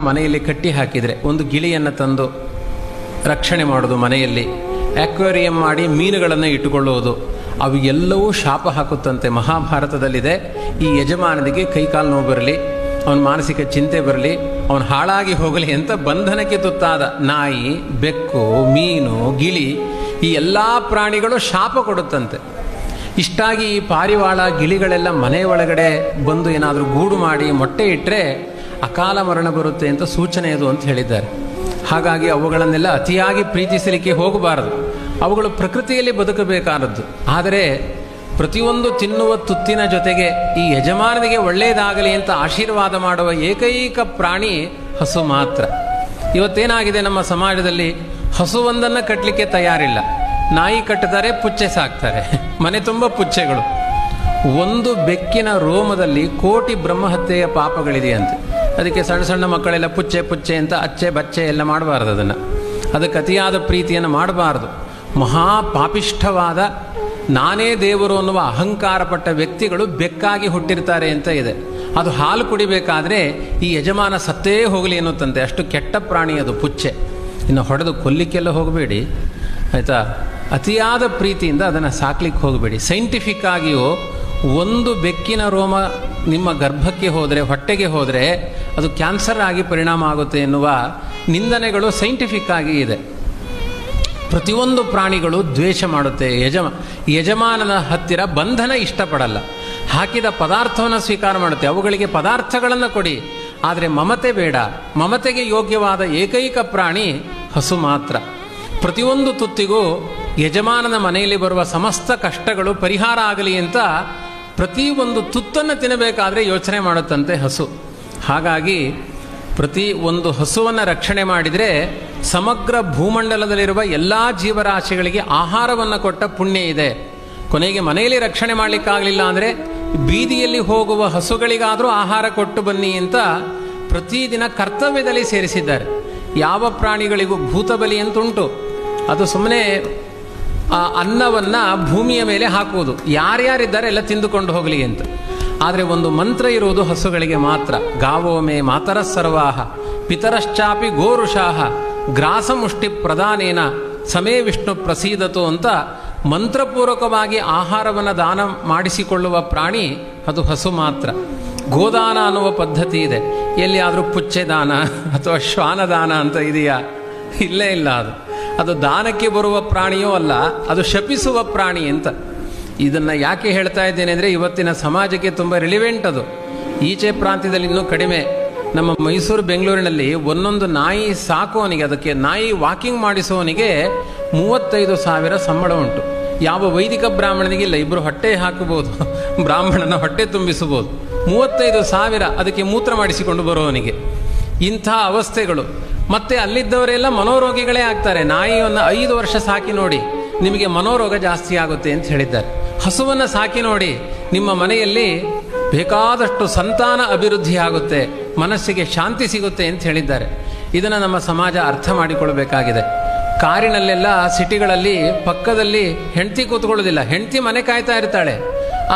ಮನೆಯಲ್ಲಿ ಕಟ್ಟಿ ಹಾಕಿದರೆ ಒಂದು ಗಿಳಿಯನ್ನು ತಂದು ರಕ್ಷಣೆ ಮಾಡೋದು, ಮನೆಯಲ್ಲಿ ಆಕ್ವೇರಿಯಂ ಮಾಡಿ ಮೀನುಗಳನ್ನು ಇಟ್ಟುಕೊಳ್ಳುವುದು, ಅವು ಎಲ್ಲವೂ ಶಾಪ ಹಾಕುತ್ತಂತೆ. ಮಹಾಭಾರತದಲ್ಲಿದೆ, ಈ ಯಜಮಾನನಿಗೆ ಕೈಕಾಲು ನೋವು ಬರಲಿ, ಅವನ ಮಾನಸಿಕ ಚಿಂತೆ ಬರಲಿ, ಅವನು ಹಾಳಾಗಿ ಹೋಗಲಿ ಅಂತ ಬಂಧನಕ್ಕೆ ತುತ್ತಾದ ನಾಯಿ, ಬೆಕ್ಕು, ಮೀನು, ಗಿಳಿ ಈ ಎಲ್ಲ ಪ್ರಾಣಿಗಳು ಶಾಪ ಕೊಡುತ್ತಂತೆ. ಇಷ್ಟಾಗಿ ಈ ಪಾರಿವಾಳ ಗಿಳಿಗಳೆಲ್ಲ ಮನೆ ಒಳಗಡೆ ಬಂದು ಏನಾದರೂ ಗೂಡು ಮಾಡಿ ಮೊಟ್ಟೆ ಇಟ್ಟರೆ ಅಕಾಲ ಮರಣ ಬರುತ್ತೆ ಅಂತ ಸೂಚನೆ ಅದು ಅಂತ ಹೇಳಿದ್ದಾರೆ. ಹಾಗಾಗಿ ಅವುಗಳನ್ನೆಲ್ಲ ಅತಿಯಾಗಿ ಪ್ರೀತಿಸಲಿಕ್ಕೆ ಹೋಗಬಾರದು. ಅವುಗಳು ಪ್ರಕೃತಿಯಲ್ಲಿ ಬದುಕಬೇಕಾದದ್ದು. ಆದರೆ ಪ್ರತಿಯೊಂದು ತಿನ್ನುವ ತುತ್ತಿನ ಜೊತೆಗೆ ಈ ಯಜಮಾನನಿಗೆ ಒಳ್ಳೆಯದಾಗಲಿ ಅಂತ ಆಶೀರ್ವಾದ ಮಾಡುವ ಏಕೈಕ ಪ್ರಾಣಿ ಹಸು ಮಾತ್ರ. ಇವತ್ತೇನಾಗಿದೆ ನಮ್ಮ ಸಮಾಜದಲ್ಲಿ, ಹಸುವೊಂದನ್ನು ಕಟ್ಟಲಿಕ್ಕೆ ತಯಾರಿಲ್ಲ. ನಾಯಿ ಕಟ್ಟುತ್ತಾರೆ, ಪುಚ್ಚೆ ಸಾಕ್ತಾರೆ, ಮನೆ ತುಂಬ ಪುಚ್ಚೆಗಳು. ಒಂದು ಬೆಕ್ಕಿನ ರೋಮದಲ್ಲಿ ಕೋಟಿ ಬ್ರಹ್ಮಹತ್ಯೆಯ ಪಾಪಗಳಿದೆಯಂತೆ. ಅದಕ್ಕೆ ಸಣ್ಣ ಸಣ್ಣ ಮಕ್ಕಳೆಲ್ಲ ಪುಚ್ಚೆ ಪುಚ್ಚೆ ಅಂತ ಅಚ್ಚೆ ಬಚ್ಚೆ ಎಲ್ಲ ಮಾಡಬಾರ್ದು. ಅದಕ್ಕೆ ಅತಿಯಾದ ಪ್ರೀತಿಯನ್ನು ಮಾಡಬಾರ್ದು. ಮಹಾಪಾಪಿಷ್ಠವಾದ ನಾನೇ ದೇವರು ಅನ್ನುವ ಅಹಂಕಾರಪಟ್ಟ ವ್ಯಕ್ತಿಗಳು ಬೆಕ್ಕಾಗಿ ಹುಟ್ಟಿರ್ತಾರೆ ಅಂತ ಇದೆ. ಅದು ಹಾಲು ಕುಡಿಬೇಕಾದ್ರೆ ಈ ಯಜಮಾನ ಸತ್ತೇ ಹೋಗಲಿ ಎನ್ನುತ್ತಂತೆ. ಅಷ್ಟು ಕೆಟ್ಟ ಪ್ರಾಣಿ ಅದು ಪುಚ್ಚೆ. ಇನ್ನು ಹೊಡೆದು ಕೊಲ್ಲಿಕ್ಕೆಲ್ಲ ಹೋಗಬೇಡಿ ಆಯಿತಾ. ಅತಿಯಾದ ಪ್ರೀತಿಯಿಂದ ಅದನ್ನು ಸಾಕ್ಲಿಕ್ಕೆ ಹೋಗಬೇಡಿ. ಸೈಂಟಿಫಿಕ್ ಆಗಿಯೂ ಒಂದು ಬೆಕ್ಕಿನ ರೋಮ ನಿಮ್ಮ ಗರ್ಭಕ್ಕೆ ಹೋದರೆ, ಹೊಟ್ಟೆಗೆ ಹೋದರೆ ಅದು ಕ್ಯಾನ್ಸರ್ ಆಗಿ ಪರಿಣಾಮ ಆಗುತ್ತೆ ಎನ್ನುವ ನಿಂದನೆಗಳು ಸೈಂಟಿಫಿಕ್ ಆಗಿ ಇದೆ. ಪ್ರತಿಯೊಂದು ಪ್ರಾಣಿಗಳು ದ್ವೇಷ ಮಾಡುತ್ತೆ. ಯಜಮಾನನ ಹತ್ತಿರ ಬಂಧನ ಇಷ್ಟಪಡಲ್ಲ. ಹಾಕಿದ ಪದಾರ್ಥವನ್ನು ಸ್ವೀಕಾರ ಮಾಡುತ್ತೆ. ಅವುಗಳಿಗೆ ಪದಾರ್ಥಗಳನ್ನು ಕೊಡಿ, ಆದರೆ ಮಮತೆ ಬೇಡ. ಮಮತೆಗೆ ಯೋಗ್ಯವಾದ ಏಕೈಕ ಪ್ರಾಣಿ ಹಸು ಮಾತ್ರ. ಪ್ರತಿಯೊಂದು ತುತ್ತಿಗೂ ಯಜಮಾನನ ಮನೆಯಲ್ಲಿ ಬರುವ ಸಮಸ್ತ ಕಷ್ಟಗಳು ಪರಿಹಾರ ಆಗಲಿ ಅಂತ ಪ್ರತಿಯೊಂದು ತುತ್ತನ್ನು ತಿನ್ನಬೇಕಾದ್ರೆ ಯೋಚನೆ ಮಾಡುತ್ತಂತೆ ಹಸು. ಹಾಗಾಗಿ ಪ್ರತಿ ಒಂದು ಹಸುವನ್ನು ರಕ್ಷಣೆ ಮಾಡಿದರೆ ಸಮಗ್ರ ಭೂಮಂಡಲದಲ್ಲಿರುವ ಎಲ್ಲ ಜೀವರಾಶಿಗಳಿಗೆ ಆಹಾರವನ್ನು ಕೊಟ್ಟ ಪುಣ್ಯ ಇದೆ. ಕೊನೆಗೆ ಮನೆಯಲ್ಲಿ ರಕ್ಷಣೆ ಮಾಡಲಿಕ್ಕಾಗಲಿಲ್ಲ ಅಂದರೆ ಬೀದಿಯಲ್ಲಿ ಹೋಗುವ ಹಸುಗಳಿಗಾದರೂ ಆಹಾರ ಕೊಟ್ಟು ಬನ್ನಿ ಅಂತ ಪ್ರತಿದಿನ ಕರ್ತವ್ಯದಲ್ಲಿ ಸೇರಿಸಿದ್ದಾರೆ. ಯಾವ ಪ್ರಾಣಿಗಳಿಗೂ ಭೂತಬಲಿ ಅಂತುಂಟು. ಅದು ಸುಮ್ಮನೆ ಆ ಅನ್ನವನ್ನು ಭೂಮಿಯ ಮೇಲೆ ಹಾಕುವುದು, ಯಾರ್ಯಾರಿದ್ದಾರೆ ಎಲ್ಲ ತಿಂದುಕೊಂಡು ಹೋಗಲಿ ಅಂತ. ಆದರೆ ಒಂದು ಮಂತ್ರ ಇರುವುದು ಹಸುಗಳಿಗೆ ಮಾತ್ರ. ಗಾವೋ ಮೇ ಮಾತರ ಸರ್ವಾಹ ಪಿತರಶ್ಚಾಪಿ ಗೋರುಷಾಹ ಗ್ರಾಸಮುಷ್ಟಿ ಪ್ರದಾನೇನ ಸಮೇ ವಿಷ್ಣು ಪ್ರಸೀದತು ಅಂತ ಮಂತ್ರಪೂರ್ವಕವಾಗಿ ಆಹಾರವನ್ನು ದಾನ ಮಾಡಿಸಿಕೊಳ್ಳುವ ಪ್ರಾಣಿ ಅದು ಹಸು ಮಾತ್ರ. ಗೋದಾನ ಅನ್ನುವ ಪದ್ಧತಿ ಇದೆ. ಎಲ್ಲಿಯಾದರೂ ಪುಚ್ಚೆ ದಾನ ಅಥವಾ ಶ್ವಾನದಾನ ಅಂತ ಇದೆಯಾ? ಇಲ್ಲೇ ಇಲ್ಲ. ಅದು ದಾನಕ್ಕೆ ಬರುವ ಪ್ರಾಣಿಯೂ ಅಲ್ಲ, ಅದು ಶಪಿಸುವ ಪ್ರಾಣಿ ಅಂತ. ಇದನ್ನು ಯಾಕೆ ಹೇಳ್ತಾ ಇದ್ದೇನೆ ಅಂದರೆ ಇವತ್ತಿನ ಸಮಾಜಕ್ಕೆ ತುಂಬ ರಿಲಿವೆಂಟ್ ಅದು. ಈಚೆ ಪ್ರಾಂತ್ಯದಲ್ಲಿ ಇನ್ನೂ ಕಡಿಮೆ. ನಮ್ಮ ಮೈಸೂರು ಬೆಂಗಳೂರಿನಲ್ಲಿ ಒಂದೊಂದು ನಾಯಿ ಸಾಕುವವನಿಗೆ, ಅದಕ್ಕೆ ನಾಯಿ ವಾಕಿಂಗ್ ಮಾಡಿಸುವವನಿಗೆ 35,000 ಸಂಬಳ ಉಂಟು. ಯಾವ ವೈದಿಕ ಬ್ರಾಹ್ಮಣನಿಗೆ ಇಲ್ಲ. ಇಬ್ಬರು ಹೊಟ್ಟೆ ಹಾಕಬಹುದು, ಬ್ರಾಹ್ಮಣನ ಹೊಟ್ಟೆ ತುಂಬಿಸಬಹುದು. 35,000 ಅದಕ್ಕೆ ಮೂತ್ರ ಮಾಡಿಸಿಕೊಂಡು ಬರುವವನಿಗೆ. ಇಂಥ ಅವಸ್ಥೆಗಳು. ಮತ್ತೆ ಅಲ್ಲಿದ್ದವರೆಲ್ಲ ಮನೋರೋಗಿಗಳೇ ಆಗ್ತಾರೆ. ನಾಯಿಯನ್ನು 5 ವರ್ಷ ಸಾಕಿ ನೋಡಿ, ನಿಮಗೆ ಮನೋರೋಗ ಜಾಸ್ತಿ ಆಗುತ್ತೆ ಅಂತ ಹೇಳಿದ್ದಾರೆ. ಹಸುವನ್ನು ಸಾಕಿ ನೋಡಿ, ನಿಮ್ಮ ಮನೆಯಲ್ಲಿ ಬೇಕಾದಷ್ಟು ಸಂತಾನ ಅಭಿವೃದ್ಧಿ ಆಗುತ್ತೆ, ಮನಸ್ಸಿಗೆ ಶಾಂತಿ ಸಿಗುತ್ತೆ ಅಂತ ಹೇಳಿದ್ದಾರೆ. ಇದನ್ನು ನಮ್ಮ ಸಮಾಜ ಅರ್ಥ ಮಾಡಿಕೊಳ್ಬೇಕಾಗಿದೆ. ಕಾರಿನಲ್ಲೆಲ್ಲ ಸಿಟಿಗಳಲ್ಲಿ ಪಕ್ಕದಲ್ಲಿ ಹೆಂಡತಿ ಕೂತ್ಕೊಳ್ಳೋದಿಲ್ಲ, ಹೆಂಡತಿ ಮನೆ ಕಾಯ್ತಾ ಇರ್ತಾಳೆ.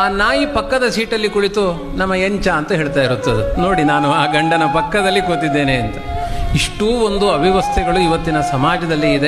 ಆ ನಾಯಿ ಪಕ್ಕದ ಸೀಟಲ್ಲಿ ಕುಳಿತು ನಮ್ಮ ಎಂಚ ಅಂತ ಹೇಳ್ತಾ ಇರುತ್ತದೆ, ನೋಡಿ ನಾನು ಆ ಗಂಡನ ಪಕ್ಕದಲ್ಲಿ ಕೂತಿದ್ದೇನೆ ಅಂತ. ಇಷ್ಟೂ ಒಂದು ಅವ್ಯವಸ್ಥೆಗಳು ಇವತ್ತಿನ ಸಮಾಜದಲ್ಲಿ ಇದೆ.